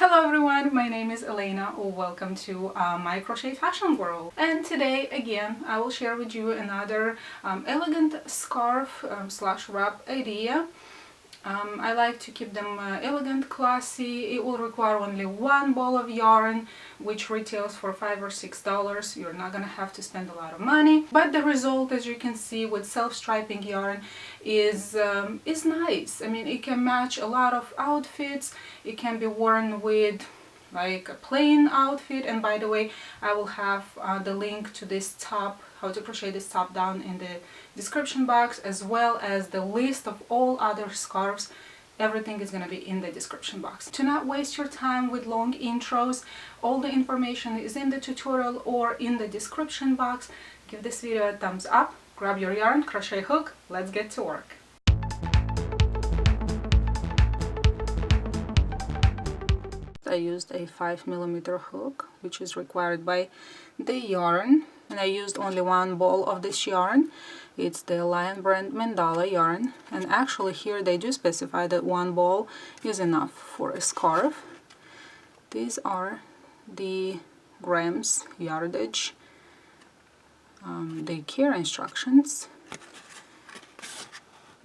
Hello everyone, my name is Elena. Welcome to my crochet fashion world. And today again I will share with you another elegant scarf slash wrap idea. I like to keep them elegant, classy. It will require only one ball of yarn, which retails for $5 or $6. You're not gonna have to spend a lot of money, but the result, as you can see, with self-striping yarn is nice. I mean, it can match a lot of outfits. It can be worn with like a plain outfit. And by the way, I will have the link to this top, how to crochet this top, down in the description box, as well as the list of all other scarves. Everything is going to be in the description box. To not waste your time with long intros, all the information is in the tutorial or in the description box. Give this video a thumbs up, grab your yarn, crochet hook, let's get to work. I used a 5mm hook, which is required by the yarn, and I used only one ball of this yarn. It's the Lion Brand Mandala yarn, and actually here they do specify that one ball is enough for a scarf. These are the grams yardage, the care instructions.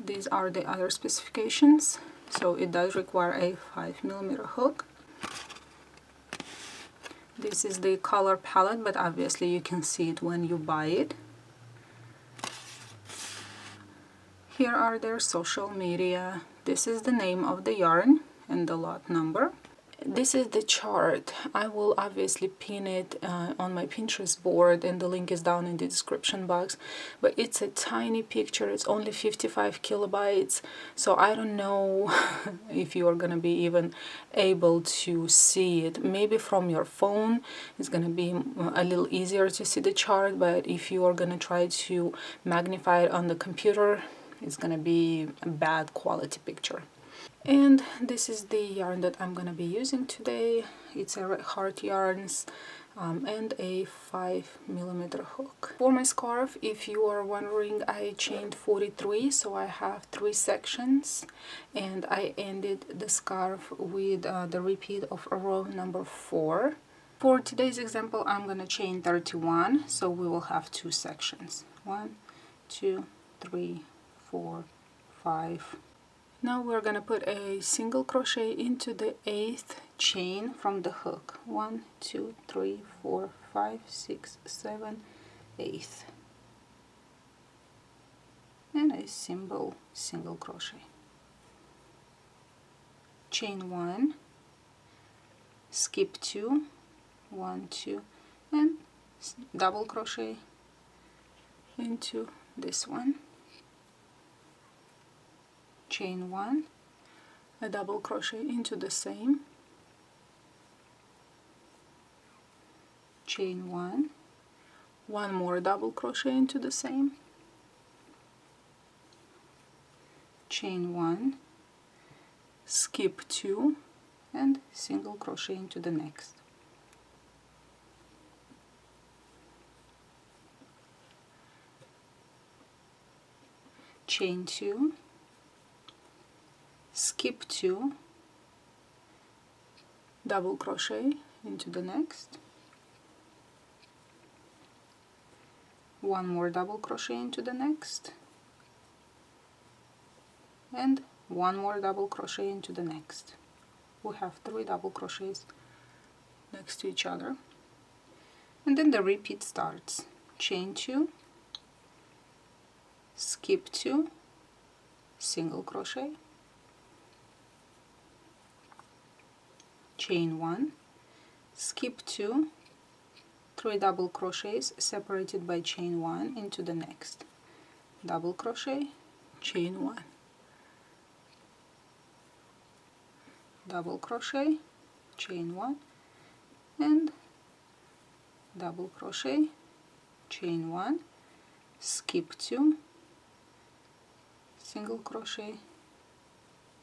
These are the other specifications, so it does require a 5mm hook. This is the color palette, but obviously you can see it when you buy it. Here are their social media. This is the name of the yarn and the lot number. This is the chart. I will obviously pin it on my Pinterest board, and the link is down in the description box. But it's a tiny picture. It's only 55 kilobytes, so I don't know if you are gonna be even able to see it. Maybe from your phone it's gonna be a little easier to see the chart, but if you are gonna try to magnify it on the computer, it's gonna be a bad quality picture. And this is the yarn that I'm gonna be using today. It's a Red Heart Yarns and a 5mm hook. For my scarf, if you are wondering, I chained 43, so I have 3 sections, and I ended the scarf with the repeat of row number 4. For today's example, I'm gonna chain 31, so we will have 2 sections. 1, 2, 3, 4, 5. Now we're gonna put a single crochet into the 8th chain from the hook. 1, 2, 3, 4, 5, 6, 7, 8th, and a single crochet. Chain 1, skip 2, 1, 2, and double crochet into this one. Chain 1, a double crochet into the same, chain 1, one more double crochet into the same, chain 1, skip 2, and single crochet into the next. Chain 2, skip 2, double crochet into the next, one more double crochet into the next, and one more double crochet into the next. We have 3 double crochets next to each other, and then the repeat starts. Chain 2, skip 2, single crochet, chain 1, skip 2, 3 double crochets separated by chain 1 into the next, double crochet, chain 1, double crochet, chain 1, and double crochet, chain 1, skip 2, single crochet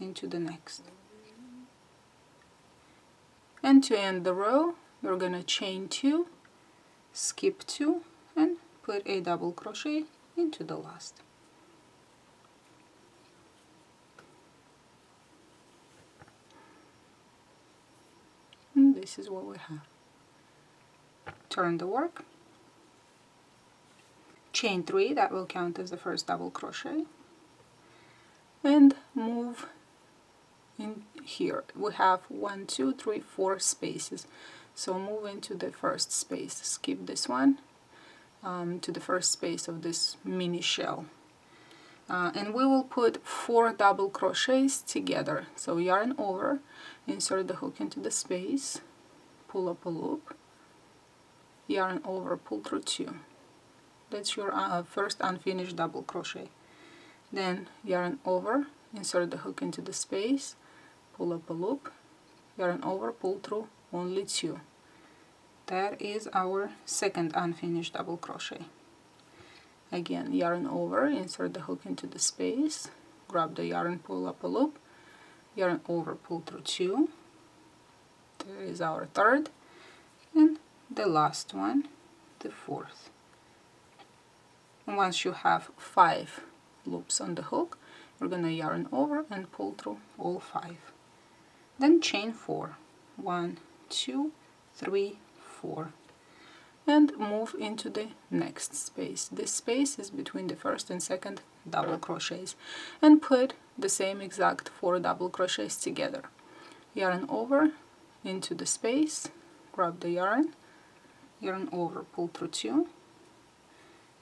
into the next. And to end the row, you're gonna chain 2, skip 2, and put a double crochet into the last. this is what we have. Turn the work, chain 3, that will count as the first double crochet, and move in here. We have 1, 2, 3, 4 spaces, so move into the first space, skip this one, to the first space of this mini shell, and we will put 4 double crochets together. So yarn over, insert the hook into the space, pull up a loop, yarn over, pull through 2. That's your first unfinished double crochet. Then yarn over, insert the hook into the space, pull up a loop, yarn over, pull through only 2. That is our second unfinished double crochet. Again, yarn over, insert the hook into the space, grab the yarn, pull up a loop, yarn over, pull through 2. There is our third, and the last one, the fourth. And once you have 5 loops on the hook, you're gonna yarn over and pull through all 5. Then chain 4, 1, 2, 3, 4, and move into the next space. This space is between the first and second double crochets, and put the same exact 4 double crochets together. Yarn over into the space, grab the yarn, yarn over, pull through 2,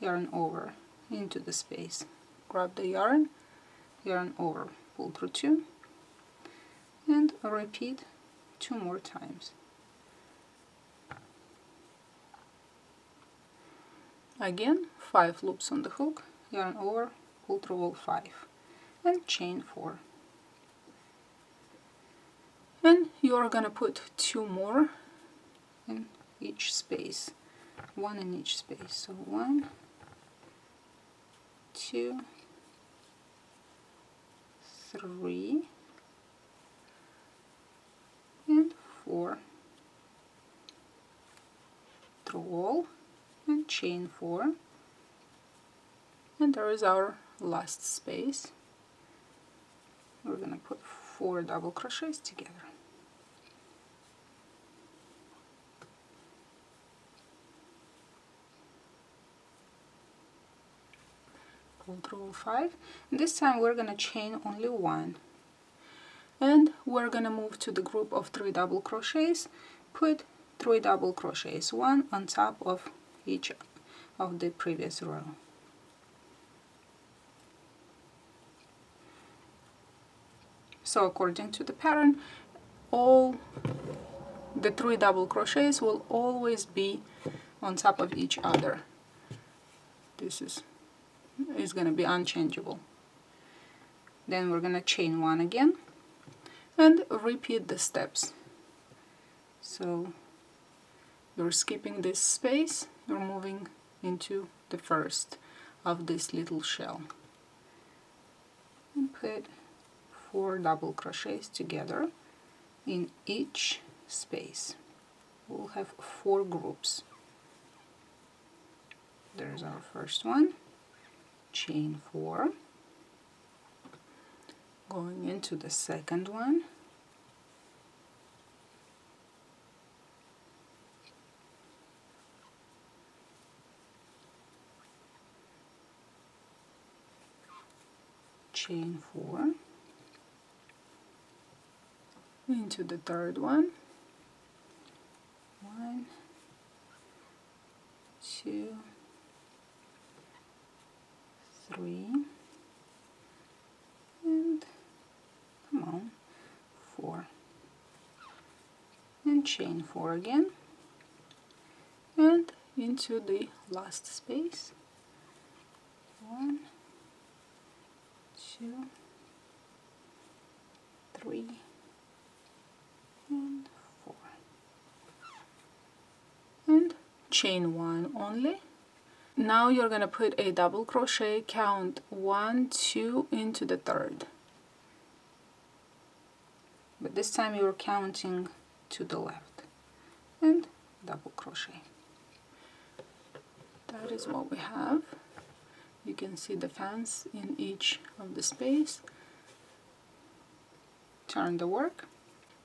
yarn over into the space, grab the yarn, yarn over, pull through 2, and repeat 2 more times. Again, 5 loops on the hook, yarn over, pull through all 5, and chain 4. And you're gonna put 2 more in each space, 1 in each space. So 1, 2, 3, and 4 through all, and chain 4, and there is our last space. We're gonna put 4 double crochets together. Pull through all 5. This time we're gonna chain only 1, and we're gonna move to the group of 3 double crochets. Put 3 double crochets, 1 on top of each of the previous row. So according to the pattern, all the 3 double crochets will always be on top of each other. This is going to be unchangeable. Then we're going to chain 1 again and repeat the steps. So you're skipping this space, you're moving into the first of this little shell, and put 4 double crochets together in each space. We'll have 4 groups. There's our first one, chain 4, going into the second one, chain 4, into the third one, 1, 2, 3, and come on, 4, and chain 4 again, and into the last space, 1, 2, 3, and 4, and chain 1 only. Now you're gonna put a double crochet, count 1, 2 into the third, but this time you're counting to the left, and double crochet. That is what we have. You can see the fans in each of the space. Turn the work,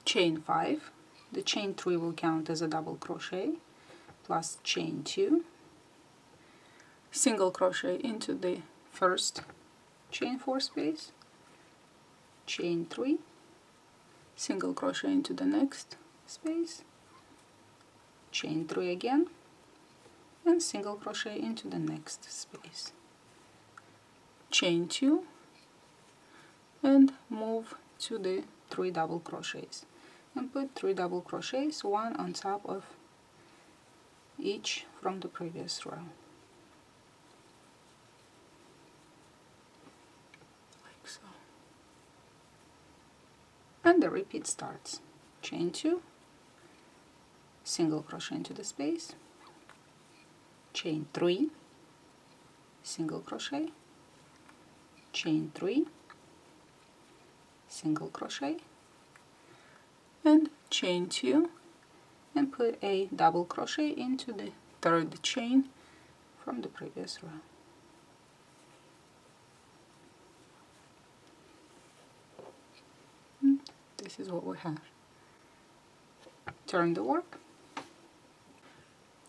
chain 5, the chain 3 will count as a double crochet, plus chain 2, single crochet into the first chain 4 space, chain 3, single crochet into the next space, chain 3 again, and single crochet into the next space, chain 2, and move to the 3 double crochets, and put 3 double crochets, one on top of each from the previous row, like so. And the repeat starts. Chain 2, single crochet into the space, chain 3, single crochet, chain 3, single crochet, and chain 2, and put a double crochet into the third chain from the previous row. And this is what we have. Turn the work.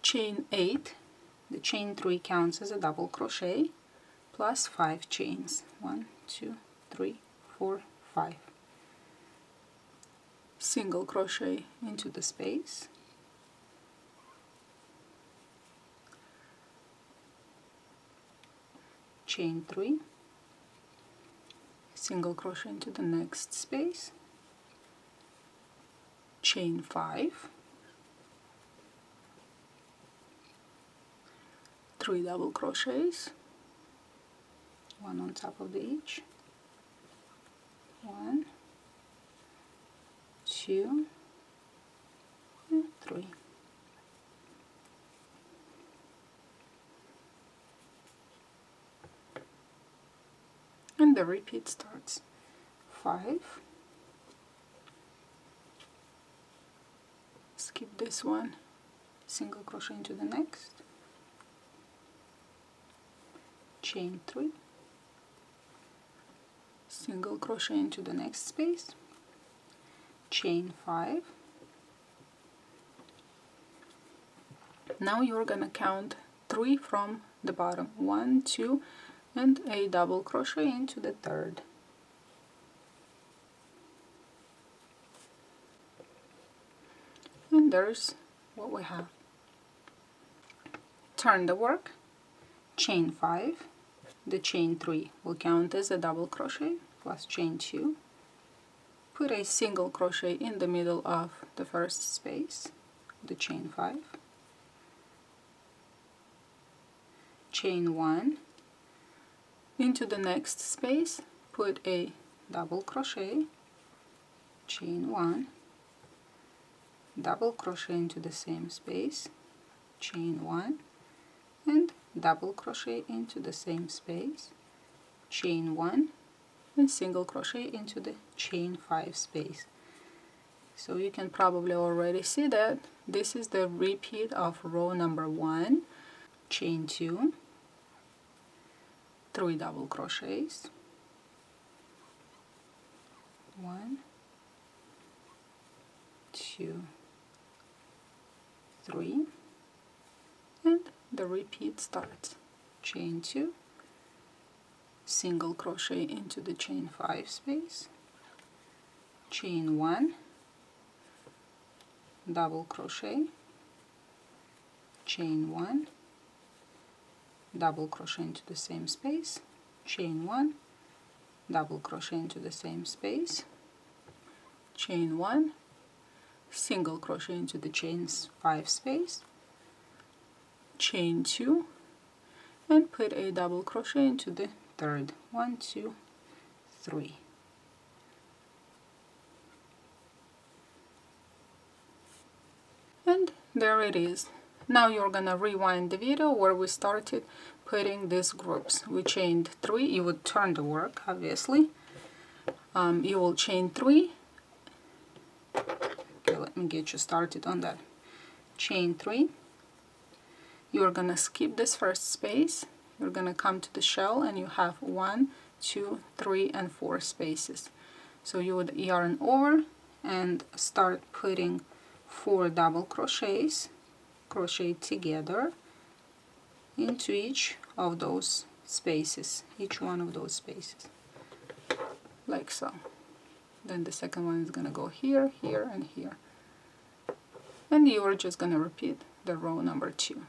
Chain 8, the chain 3 counts as a double crochet, plus 5 chains. 1, 2, 3, 4, 5. Single crochet into the space, chain 3, single crochet into the next space, chain 5, 3 double crochets, one on top of each, 1, 2, and 3. And the repeat starts. 5, skip this one, single crochet into the next, chain 3, single crochet into the next space, chain 5. Now you're gonna count 3 from the bottom, 1, 2, and a double crochet into the third. And there's what we have. Turn the work, chain 5, the chain 3 will count as a double crochet, plus chain 2, put a single crochet in the middle of the first space, the chain 5, chain 1, into the next space, put a double crochet, chain 1, double crochet into the same space, chain 1, and double crochet into the same space, chain 1, and single crochet into the chain 5 space. So you can probably already see that this is the repeat of row number 1, chain 2, 3 double crochets, 1, 2, 3, and the repeat starts. Chain 2, single crochet into the chain 5 space, chain 1, double crochet, chain 1, double crochet into the same space, chain 1, double crochet into the same space, chain 1, single crochet into the chain 5 space, chain 2, and put a double crochet into the third. 1, 2, 3. And there it is. Now you're gonna rewind the video where we started putting these groups. We chained 3. You would turn the work, obviously. You will chain 3. Okay, let me get you started on that. Chain 3. You're gonna skip this first space. You're gonna come to the shell and you have 1, 2, 3, and 4 spaces. So you would yarn over and start putting 4 double crochets, crochet together into each of those spaces, each one of those spaces, like so. Then the second one is gonna go here, here, and here. And you are just gonna repeat the row number 2.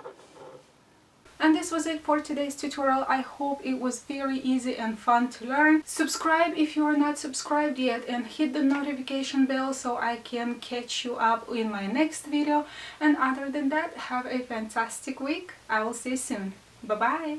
And this was it for today's tutorial. I hope it was very easy and fun to learn. Subscribe if you are not subscribed yet, and hit the notification bell so I can catch you up in my next video. And other than that, have a fantastic week. I will see you soon. Bye bye.